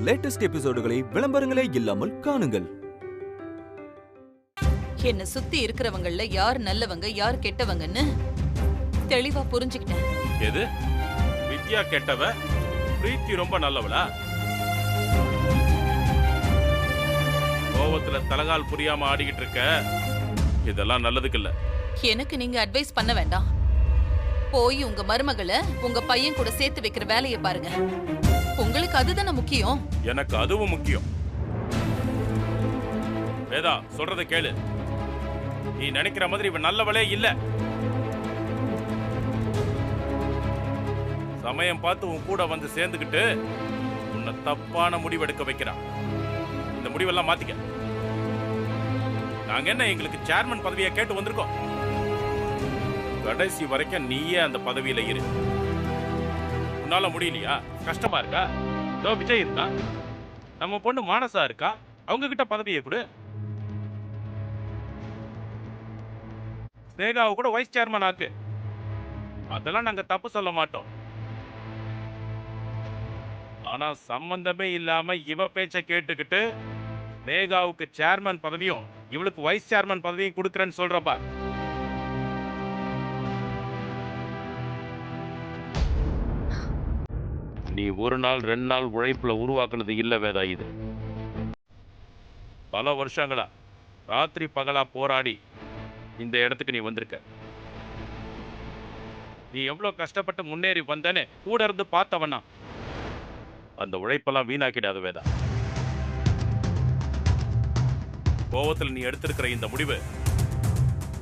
Latest எபிசோடுகளை விளம்பரங்களே இல்லாமல் காணுங்கள். என்ன சுத்தி இருக்கிறவங்கள்ல யார் நல்லவங்க யார் கெட்டவங்கன்னு தெளிவா புரிஞ்சுக்கிட்டேன். எது வித்யா கெட்டவ, பிரீத்தி ரொம்ப நல்லவளா? கோவத்துல தலகால் புரியாம ஆடிக்கிட்டு இருக்க, இதெல்லாம் நல்லதுக்கு இல்ல. எனக்கு நீங்க அட்வைஸ் பண்ண வேண்டாம். போய் உங்க மருமகளை உங்க பையன் கூட சேர்த்து வைக்கிற வேலையை பாருங்க. உங்களுக்கு அதுதானே முக்கியம். எனக்கு அதுவும் முக்கியம். வேதா சொல்றத கேளு. நீ நினைக்கிற மாதிரி இவன் நல்லவளே இல்ல. சமயம் பார்த்து உன் கூட வந்து சேர்ந்துக்கிட்டு உன்னை தப்பான முடிவெடுக்க வைக்கிறான். இந்த முடிவெல்லாம் மாத்திக்க. நாங்க என்ன எங்களுக்கு சேர்மன் பதவியை கேட்டு வந்திருக்கோம்? கடைசி வரைக்கும் நீயே அந்த பதவியில இரு. உன்னால முடியலையா? கஷ்டமா இருக்கா? தோ விஜய் இருக்கா, நம்ம பொண்ணு மானசா இருக்கா, அவங்க கிட்ட பதவியை கொடு. ஸ்னேகாவை கூட வைஸ் சேர்மன் ஆக்கு. அதெல்லாம் நாங்க தப்பு சொல்ல மாட்டோம். ஆனா சம்பந்தமே இல்லாம இவ பேச்ச கேட்டுக்கிட்டு ஸ்னேகாவுக்கு சேர்மன் பதவியும் இவளுக்கு வைஸ் சேர்மன் பதவியும் கொடுக்கறேன்னு சொல்றப்பா. நீ ஒரு நாள் 2 நாள் உழைப்புல உருவாக்குனது இல்ல வேதா. இது பல வருஷங்களா ராத்திரி பகலா போராடி இந்த இடத்துக்கு நீ வந்திருக்க. நீ எவ்வளவு கஷ்டப்பட்டு முன்னேறி வந்தேன்னு கூட இருந்து பார்த்தவனா. அந்த உழைப்பெல்லாம் வீணாக்கிடாத வேதா. கோவத்தில் நீ எடுத்திருக்கிற இந்த முடிவு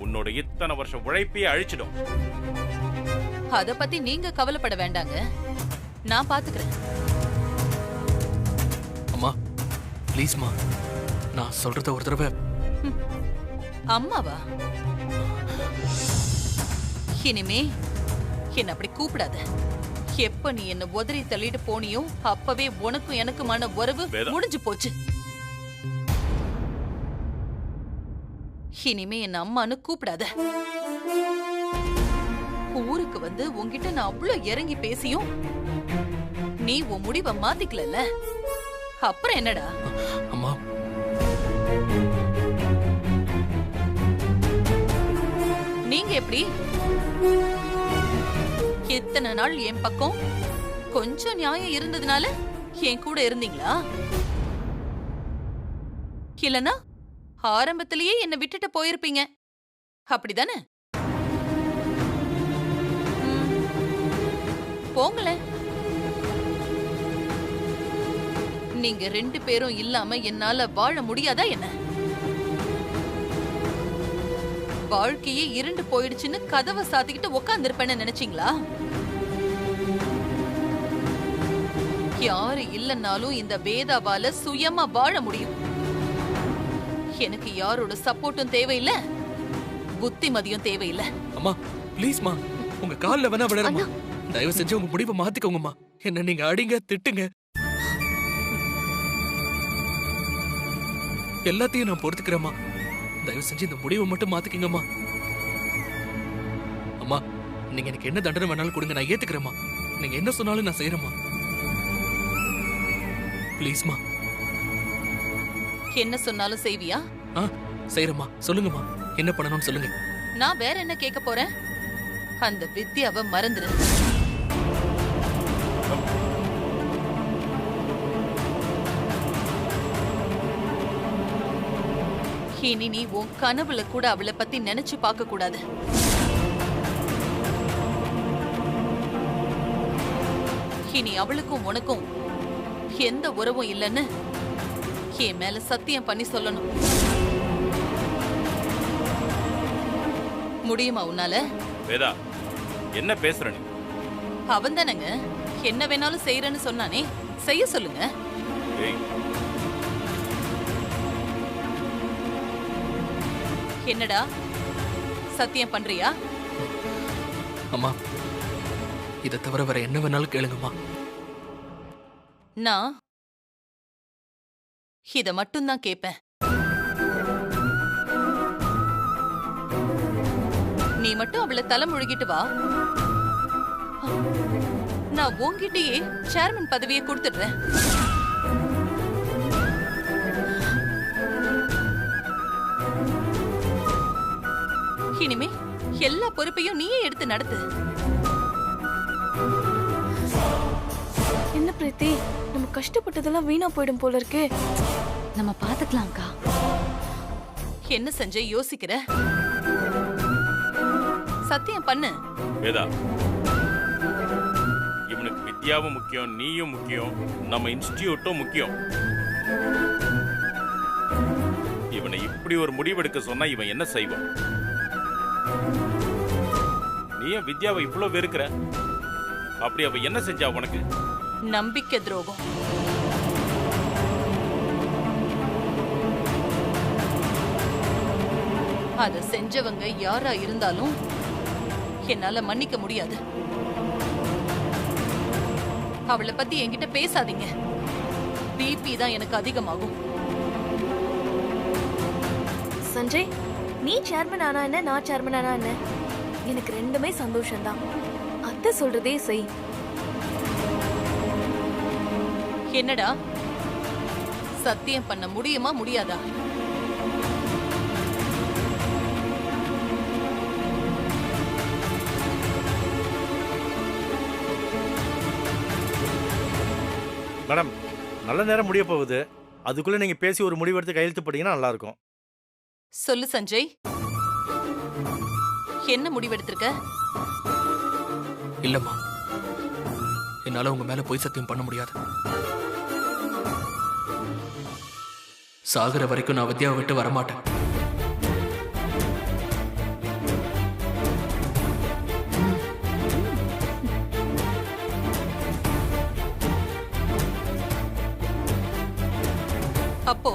உன்னோட இத்தனை வருஷம் உழைப்பையே அழிச்சிடும். அத பத்தி நீங்க கவலைப்பட வேண்டாங்க, நான் பாத்துக்கிறேன். அம்மா ப்ளீஸ்மா, நான் சொல்றத ஒரு தடவை. அம்மாவா? இனிமே என்ன அப்படி கூப்பிடாத. எப்ப நீ என்ன உதறி தள்ளிட்டு போனியோ அப்பவே உனக்கும் எனக்குமான உறவு முடிஞ்சு போச்சு. இனிமே என்ன அம்மான்னு கூப்பிடாத. ஊருக்கு வந்து உன்கிட்ட நான் அவ்வளவு இறங்கி பேசியும் நீ உன் முடிவை மாத்திக்கல. அப்புறம் என்னடா? அம்மா நீங்க எப்படி இத்தனை நாள் என் பக்கம் கொஞ்சம் நியாயம் இருந்ததுனால என் கூட இருந்தீங்களா? இல்லனா ஆரம்பத்திலேயே என்ன விட்டுட்டு போயிருப்பீங்க, அப்படிதானே? போங்களேன். நீங்க 2 பேரும் இல்லாம என்னால வாழ முடியாதா என்ன? வாழ்க்கையே இருண்டு போயிடுச்சுன்னு கதவை சாத்திக்கிட்டு உட்கார்ந்திருப்பேன்னு நினைச்சீங்களா? யாரு இல்லைன்னாலும் இந்த வேதாவால சுயமா வாழ முடியும். எனக்கு யாரோட சப்போர்ட்டும் தேவையில்லை, புத்திமதியும் தேவையில்லை. அம்மா ப்ளீஸ்மா, உங்க கால்ல வேணா விடறமா. தயவு செஞ்சு உங்க முடிவை மாத்திக்கோங்கம்மா. என்ன நீங்க அடிங்க திட்டுங்க, எல்லாத்தையும் நான் பொறுத்துக்கிறேம்மா. தயவு செஞ்சு இந்த முடிவை மட்டும் மாத்திக்கங்கம்மா. அம்மா நீங்க எனக்கு என்ன தண்டனை வேணாலும் கொடுங்க, நான் ஏத்துக்கிறேம்மா. நீங்க என்ன சொன்னாலும் நான் செய்யறேம்மா. ப்ளீஸ்மா. என்ன சொன்னாலும் செய்வியா? செய்யறேம்மா. சொல்லுங்கம்மா, என்ன பண்ணணும்னு சொல்லுங்க. நான் வேற என்ன கேட்க போறேன்? அந்த வித்யாவை மறந்துரு. இனி நீ உன் கனவுல கூட அவளை பத்தி நினைச்சு பார்க்க கூடாது. இனி அவளுக்கும் உனக்கும் எந்த உறவும் இல்லைன்னு என் மேல சத்தியம் பண்ணி சொல்லணும். முடியுமா உன்னால? வேதா என்ன பேசுற நீ? அவன் தானங்க என்ன வேணாலும் செய்யறேன்னு சொன்னானே, செய்ய சொல்லுங்க. என்னடா சத்தியம் பண்றியா? அம்மா இதை தவிர வேற என்ன வேணாலும் கேளுங்கம்மா. நான் இத மட்டும்தான் கேட்பேன். நீ மட்டும் அவளை தலை முழுகிட்டு வா, நான் உன்கிட்டயே சேர்மன் பதவியை கொடுத்துடுறேன். இனிமே எல்லா பொறுப்பையும் நீயே எடுத்து நடத்து. என்ன பிரீத்தி, நம்ம கஷ்டப்பட்டதெல்லாம் வீணா போயிடும் போல இருக்கே. நம்ம பாத்துக்கலாம் அக்கா. என்ன சஞ்சய் யோசிக்கிற? சத்தியம் பண்ணு. வேதா, இவனுக்கு வித்யாவும் முக்கியம், நீயும் முக்கியம், நம்ம இன்ஸ்டிடியூட்டும் முக்கியம். இவனை இப்படி ஒரு முடிவெடுக்க சொன்னா இவன் என்ன செய்வான்? நீ ஏன் வித்யாவை இவ்வளவு வெறுக்கிற? அப்படி அவ என்ன செஞ்சா உனக்கு? நம்பிக்கை துரோகம். அத செஞ்சவங்க யாரா இருந்தாலும் என்னால மன்னிக்க முடியாது. அவளை பத்தி என்கிட்ட பேசாதீங்க. பிபி தான் எனக்கு அதிகமாகும். சஞ்சய், நீ சேர்மன் ஆனா என்ன, நான் சேர்மன் ஆனா என்ன, எனக்கு ரெண்டுமே சந்தோஷம்தான். அத்தை சொல்றதே செய். என்னடா, சத்தியம் பண்ண முடியுமா முடியாதா? மேடம், நல்ல நேரம் முடிய போகுது. அதுக்குள்ள நீங்க பேசி ஒரு முடிவெடுத்து கையெழுத்து போட்டீங்கன்னா நல்லா இருக்கும். சொல்லு சஞ்சய், என்ன முடிவெடுத்திருக்க? இல்லம்மா, என்னால உங்க மேல பொய் சத்தியம் பண்ண முடியாது. சாகுற வரைக்கும் நான் வித்யாவை விட்டு வரமாட்டேன். அப்போ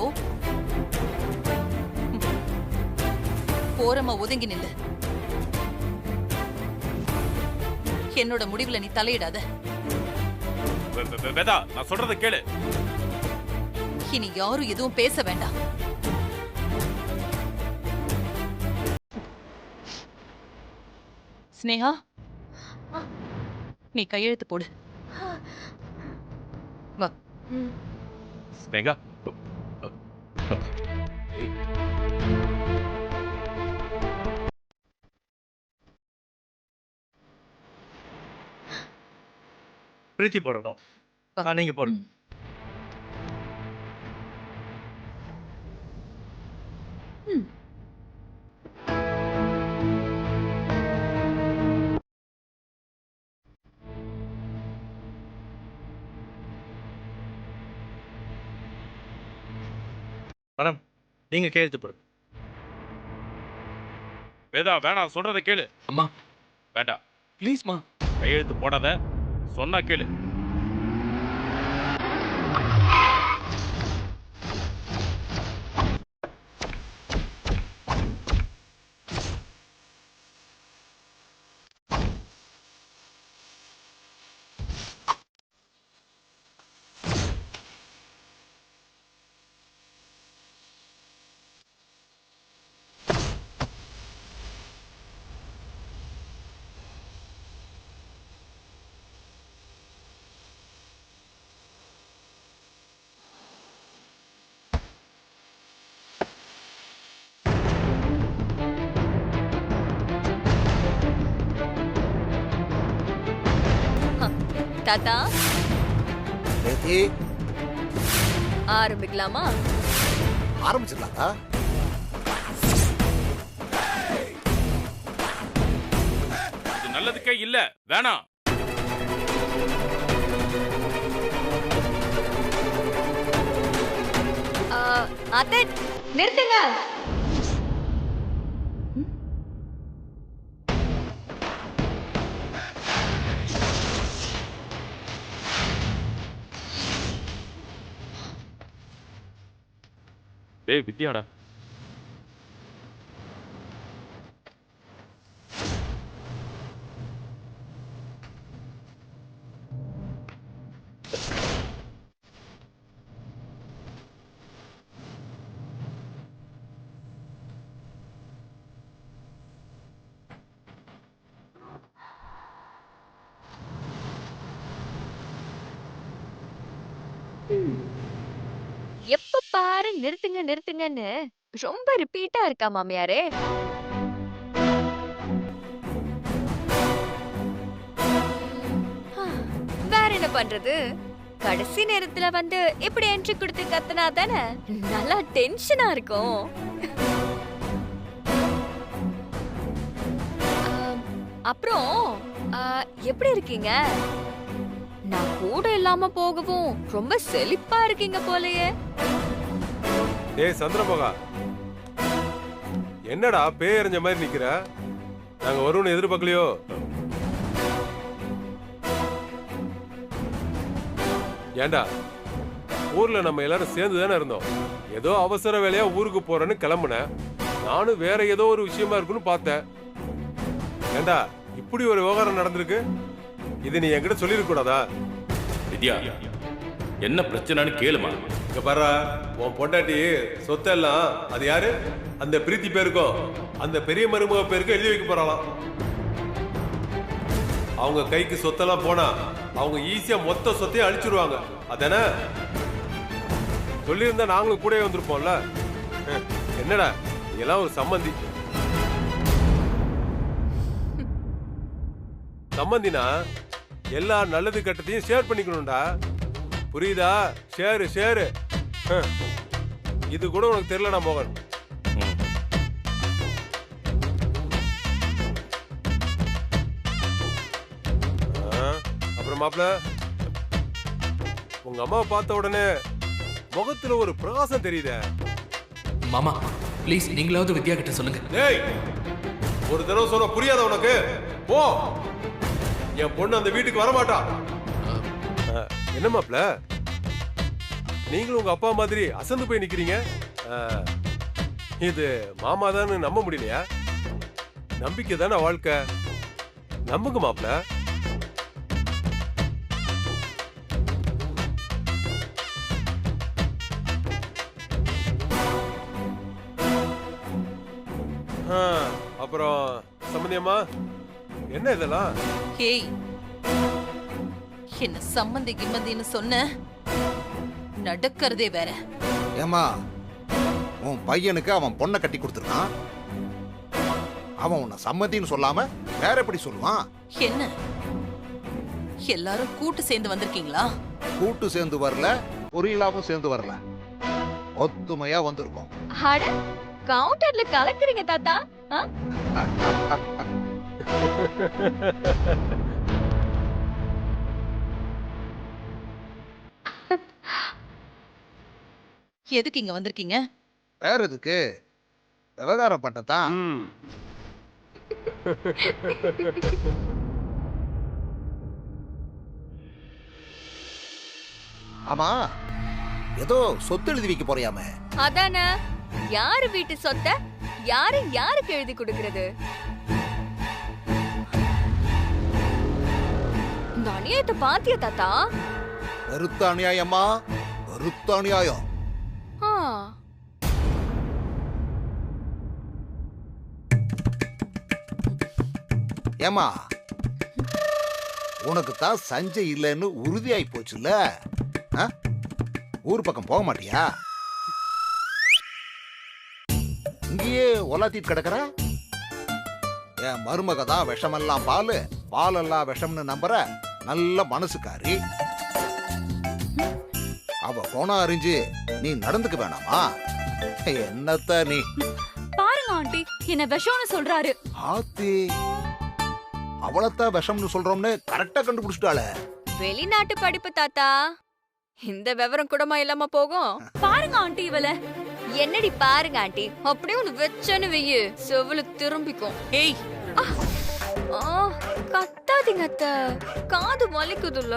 ஓரமா ஒதுங்கி நில்லு. என்னோட முடிவுல நீ தலையிடாத. வேதா, நான் சொல்றத கேளு. இனி யாரும் எதுவும் பேச வேண்டாம். ஸ்னேகா, நீ கையெழுத்து போடு. வா. ஸ்னேகா, பிரீத்தி போடணும். நீங்க போடுங்க. மேடம், நீங்க கையெழுத்து போடுங்க. வேதா வேணாம், சொல்றத கேளு. அம்மா வேண்டாம், ப்ளீஸ்மா. கையெழுத்து போடாத, சொன்னா கேளு. தாத்தா, பிரீத்தி, ஆரம்பிக்கலாமா? ஆரம்பிச்சிடலாங்க. இது நல்லதுக்கே இல்ல, வேணாம். அத்தை, நிறுத்துங்க. டேய் வித்யாடா, எப்ப பாரு நிறுத்துங்க நிறுத்துங்கன்னு ரொம்ப ரிப்பீட்டா இருக்கா மாமியாரே. என்ன பண்றது, கடைசி நேரத்துல வந்து இப்படி என்ட்ரி கொடுத்து கத்துனா தானே நல்லா டென்ஷனா இருக்கும். அப்புறம் எப்படி இருக்கீங்க? நான் கூட இல்லாம போகவும் ரொம்ப செழிப்பா இருக்கீங்க போலயே. ஏய் சந்திரமோகா, என்னடா பேய் எறிஞ்ச மாதிரி நிக்கிற? நாங்க வருவோம்னு எதிர்பார்க்கலையோ? ஏண்டா, ஊர்ல நம்ம எல்லாரும் சேர்ந்து தானே இருந்தோம். ஏதோ அவசர வேலையா ஊருக்கு போறேன்னு கிளம்புனேன். நானும் வேற ஏதோ ஒரு விஷயமா இருக்குன்னு பார்த்தேன். ஏண்டா, இப்படி ஒரு விவகாரம் நடந்திருக்கு. இது நீ என்கிட்ட சொல்லிருக்க கூடாதா? வித்யா, என்ன பிரச்சனைன்னு கேளுமா. இங்க பாரு, உன் பொண்டாட்டி சொத்தெல்லாம் அது யாரு? அந்த பிரீத்தி பேருக்கும் அந்த பெரிய மருமக பேருக்கும் எழுதி வைக்க போறாளாம். அவங்க கைக்கு சொத்தெல்லாம் போனா அவங்க ஈஸியா மொத்த சொத்தையும் அழிச்சிருவாங்க. அதானே சொல்லியிருந்தா நாங்களும் கூட வந்திருப்போம்ல. என்னடா இதெல்லாம் ஒரு சம்மந்தி. சம்மந்தினா எல்லா நல்லது கெட்டதையும் ஷேர் பண்ணிக்கணும்டா. புரியுதா? Share share. இது கூட உனக்கு தெரியலடா மோகன். அப்புறம் மாப்ள, உங்க அம்மாவை பார்த்த உடனே முகத்துல ஒரு பிரகாசம் தெரியுதே. மாமா ப்ளீஸ் நீங்களாவது வித்யா கிட்ட சொல்லுங்க. டேய், ஒரு தடவை சொன்ன புரியாத உனக்கு? போ, என் பொண்ணு அந்த வீட்டுக்கு வரமாட்டா. என்ன மாப்ள, நீங்களும் உங்க அப்பா மாதிரி அசந்து போய் நிக்கிறீங்க. இது மாமா தான் நம்ப முடியலையா? நம்பிக்கை தானே வாழ்க்கை. நம்புங்க மாப்ள. அப்புறம் சம்பந்தியம்மா, என்ன இதெல்லாம்? ஏய், என்ன சம்மந்தி கிம்மந்தின்னு சொன்ன, நடக்கிறதே வேற. ஏமா, உன் பையனுக்கு அவன் பொண்ணை கட்டி கொடுத்துருக்கான். அவன் உன்னை சம்மதின்னு சொல்லாம வேற எப்படி சொல்லுவான்? என்ன எல்லாரும் கூட்டு சேர்ந்து வந்திருக்கீங்களா? கூட்டு சேர்ந்து வரல, பொரியலாவும் சேர்ந்து வரல, ஒத்துமையா வந்திருக்கோம். அட, கவுண்டர்ல கலக்குறீங்க தாத்தா. எதுக்கு இங்க வந்திருக்கீங்க? வேற எதுக்கு? விவகாரம் பண்ணத்தான். ஆமா, ஏதோ சொத்து எழுதி வைக்க போறியாமே? அதானே, யாரு வீட்டு சொத்தை யாருக்கு எழுதி கொடுக்கிறது? இந்த அநியாயத்தை பாத்தியா தாத்தா? வெறுத்த அநியாயம்மா, வெறுத்த அநியாயம். ஏமா, உனக்கு தான் சஞ்சய் இல்லைன்னு உறுதியாயி போச்சுல்ல. ஊர் பக்கம் போக மாட்டியா? இங்கேயே ஒலாத்திட்டு கிடக்குற. என் மருமக தான் விஷமெல்லாம் பால், பாலெல்லாம் விஷம்னு நம்புற நல்ல மனசுக்காரி. அவ போனா அறிஞ்சு நீ நடந்துக்க வேணாமா? என்னத்த நீ? பாருங்க ஆண்டி, என்ன விஷம்னு சொல்றாரு. ஆத்தி, அவளத்தான் விஷம்னு சொல்றோம்னு கரெக்டா கண்டுபிடிச்சிட்டாளே. வெளிநாட்டு படிப்பு தாத்தா, இந்த விவரம் கூடமா இல்லாம போகும்? பாருங்க ஆண்டி இவள. என்னடி பாருங்க ஆண்டி, அப்படியே ஒண்ணு வெச்சன்னு வெய்யு, செவ்வளு திரும்பிக்கும். ஏய், கத்தாதீங்க அத்த, காது வலிக்குதுல்ல.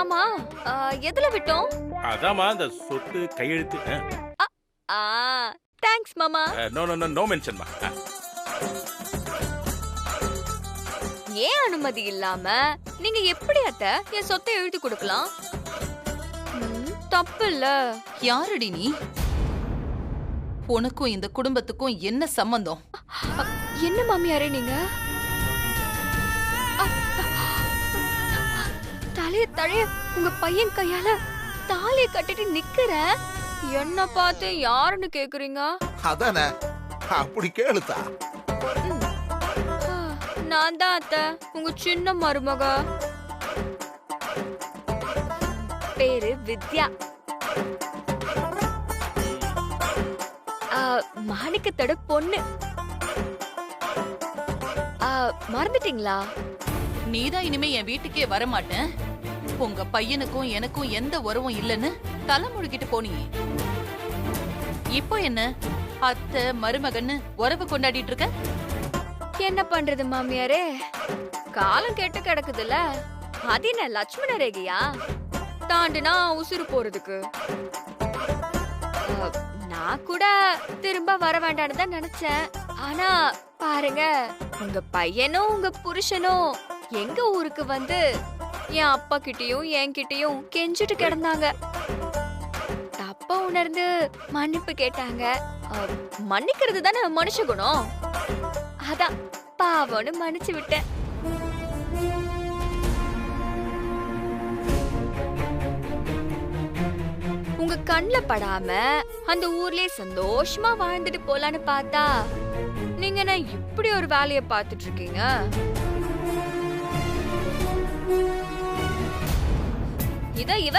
ஆமா, எதுல விட்டோம்? அதாமா அந்த சொத்து கையெழுத்து. தேங்க்ஸ் மாமா. நோ மென்ஷன்மா. ஏன் அனுமதி இல்லாம நீங்க எப்படி அத்த என் சொத்தை எழுதி கொடுக்கலாம்? தப்பு இல்ல. யாரடி நீ? உனக்கும் இந்த குடும்பத்துக்கும் என்ன சம்பந்தம்? என்ன மாமியாரே நீங்க? தலைய உங்க பையன் கையால தாலியை கட்டிட்டு நிக்கிற, என்ன பார்த்து யாருன்னு கேக்குறீங்க? அதானே, அப்படி கேளுத்தா. நான் தான் அத்தை, உங்க சின்ன மருமக. பேரு வித்யா. மாணிக்கத்தோட பொண்ணு. மறந்துட்டீங்களா? நீதான் இனிமே என் வீட்டுக்கே வர மாட்டேன், உங்க பையனுக்கும் எனக்கும் எந்த உறவும் இல்லைன்னு தலை முழுக்கிட்டு போனியே. இப்போ என்ன அத்தை மருமகன்னு உறவு கொண்டாடிட்டு இருக்க? என்ன பண்றது மாமியாரே, காலம் கெட்டு கிடக்குதுல்ல. அது என்ன லட்சுமண ரேகையா தாண்டுனா உசுறு போறதுக்கு? நான் கூட திரும்ப வர வேண்டான்னு தான் நினைச்சேன். ஆனா பாருங்க, உங்க பையனும் உங்க புருஷனும் எங்க ஊருக்கு வந்து என் அப்பா கிட்டயும் என்கிட்டயும் கெஞ்சிட்டு கிடந்தாங்க. தப்ப உணர்ந்து மன்னிப்பு கேட்டாங்க. மன்னிக்கிறது தானே மனுஷ குணம். அதான் பாவம்னு மன்னிச்சு விட்டேன். உங்க கண்ணுல படாம அந்த ஊர்லயே சந்தோஷமா வாழ்ந்துட்டு போலான்னு பார்த்தா நீங்க என்ன இப்படி ஒரு வேலைய பார்த்துட்டு இருக்கீங்க? இத இவ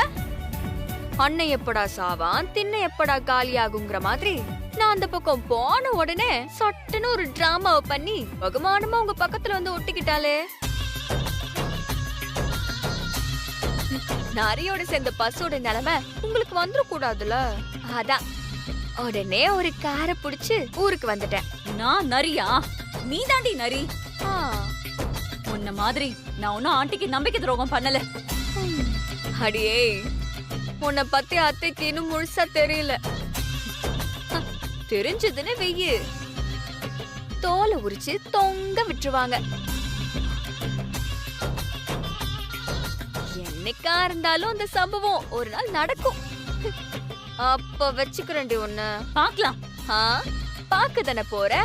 அண்ணன் எப்படா சாவான் தின்ன எப்படா காலியாகுங்கிற மாதிரி நான் அந்த பக்கம் போன உடனே சட்டுன்னு ஒரு டிராமாவை பண்ணி பகுமானமா உங்க பக்கத்துல வந்து ஒட்டிக்கிட்டாலே. நரியோட சேர்ந்த பசோட நிலைமை உங்களுக்கு வந்துட கூடாதுல. அதான் உடனே ஒரு காரை புடிச்சு ஊருக்கு வந்துட்டேன். நான் நரியா? நீ தாண்டி நரி. உன்ன மாதிரி நான் ஒன்னும் ஆண்டிக்கு நம்பிக்கை துரோகம் பண்ணல. அடியே, உன்னை பத்தி அத்தைக்கு இன்னும் முழுசா தெரியல. தெரிஞ்சதுன்னு வெய்யு, தோலை உரிச்சு தொங்க விட்டுருவாங்க. என்னைக்கா இருந்தாலும் அந்த சம்பவம் ஒரு நாள் நடக்கும். அப்ப வச்சுக்கிறேன்டி ஒண்ணு. பாக்கலாம். பாக்க தானே போற.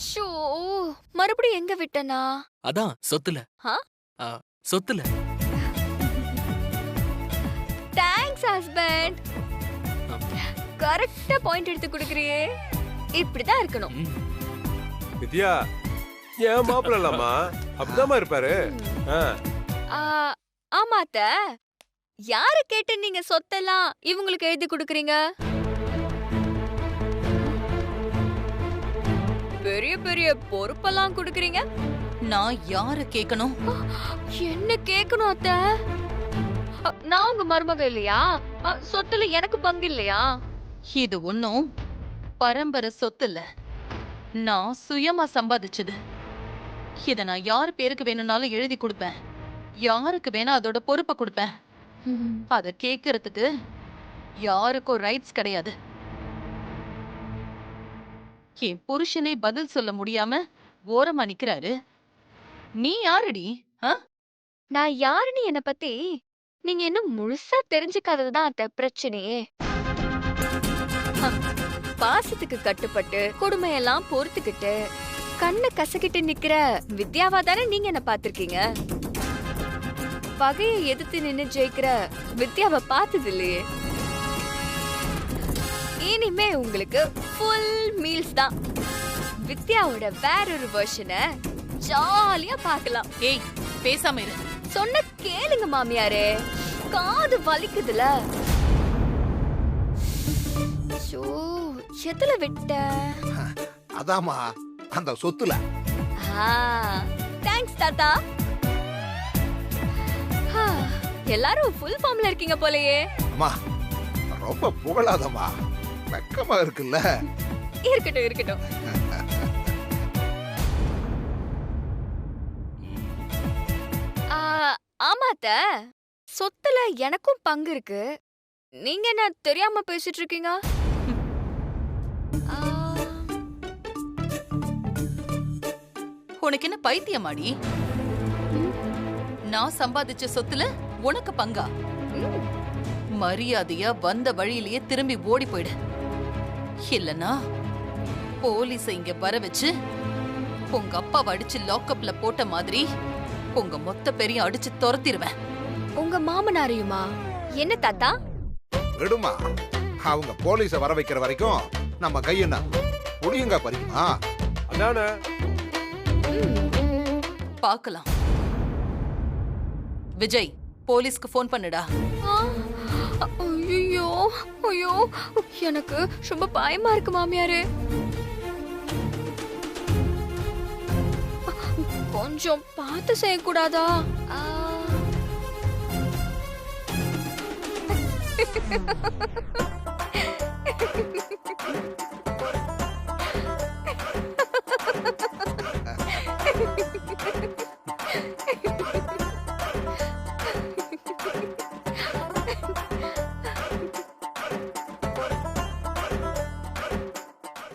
ஷோ, மறுபடியும் எங்க விட்டனா? அதான் சொத்துல. சொத்துல. Thanks husband. கரெக்ட்டா பாயிண்ட் எடுத்து குடுக்குறியே. இப்படிதான் இருக்கணும். வித்யா, ஏன் மாப்பிள்ள இல்லாமா அப்படிதான் இருப்பாரு. ஆமா அத்த, யார கேட்டு நீங்க சொத்தெல்லாம் இவங்களுக்கு எழுதி கொடுக்கறீங்க? பெரிய பெரிய பொறுப்பெல்லாம் கொடுக்கறீங்க. நான் யார கேட்கணும்? என்ன கேட்கணும் அத்த? நான் உங்க மருமக இல்லையா? சொத்துல எனக்கு பங்கு இல்லையா? இது ஒன்னும் பரம்பரை சொத்து இல்ல, நான் சுயமா சம்பாதிச்சது. இத நான் யார் பேருக்கு வேணும்னாலும் எழுதி கொடுப்பேன், யாருக்கு வேணா அதோட பொறுப்பை கொடுப்பேன். அத கேக்குறதுக்கு யாருக்கும் ரைட்ஸ் கிடையாது. என் புருஷனே பதில் சொல்ல முடியாம ஓரமா நிக்கிறாரு. நீ யாருடி? நான் யாருன்னு என்ன பத்தி நீங்க இன்னும் முழுசா தெரிஞ்சுக்காததுதான் அத்த பிரச்சனையே. பாசத்துக்கு கட்டுப்பட்டு கொடுமையெல்லாம் பொறுத்துக்கிட்டு கண்ணை கசக்கிட்டு நிக்கிற வித்யாவா தானே நீங்க என்ன பாத்திருக்கீங்க. பகையை எதிர்த்து நின்னு ஜெயிக்கிற வித்யாவை பார்த்தது இல்லையே. இனிமே உங்களுக்கு ஃபுல் மீல்ஸ் தான். வித்யாவோட வேறொரு வெர்ஷனை ஜாலியா பார்க்கலாம். ஏய், பேசாம இரு. சொன்ன கேளுங்க மாமியாரே, காது வலிக்குதுல. எதுல விட்ட? அதாமா அந்த சொத்துல. தேங்க்ஸ் தாத்தா. எல்லாரும் ஃபுல் ஃபார்ம்ல இருக்கீங்க போலயே. அம்மா ரொம்ப புகழாதம்மா, வெக்கமா இருக்குல்ல. இருக்கட்டும் இருக்கட்டும். ஆமாத்த, சொத்துல எனக்கும் பங்கு இருக்கு. நீங்க என்ன தெரியாம பேசிட்டு இருக்கீங்க? உனக்கு என்ன பைத்தியமாடி? நான் சம்பாதிச்ச சொத்துல உனக்கு பங்கா? மரியாதையா வந்த வழியிலேயே திரும்பி ஓடி போயிடு. இல்லனா போலீஸ இங்க வர வச்சு உங்க அப்பாவை அடிச்சு லாக்அப்ல போட்ட மாதிரி உங்க மொத்த பேரையும் அடிச்சு துரத்திடுவேன். உங்க மாமனாரையுமா? என்ன தாத்தா? விடுமா, அவங்க போலீஸ வர வைக்கிற வரைக்கும் நம்ம கையென்ன புடியுங்க பறிக்குமா? அதானே. பார்க்கலாம். விஜய், போலீஸ்க்கு ஃபோன் பண்ணுடா. ஐயோ ஐயோ, எனக்கு ரொம்ப பயமா இருக்கு மாமியாரே. கொஞ்சம் பார்த்து செய்யக்கூடாதா?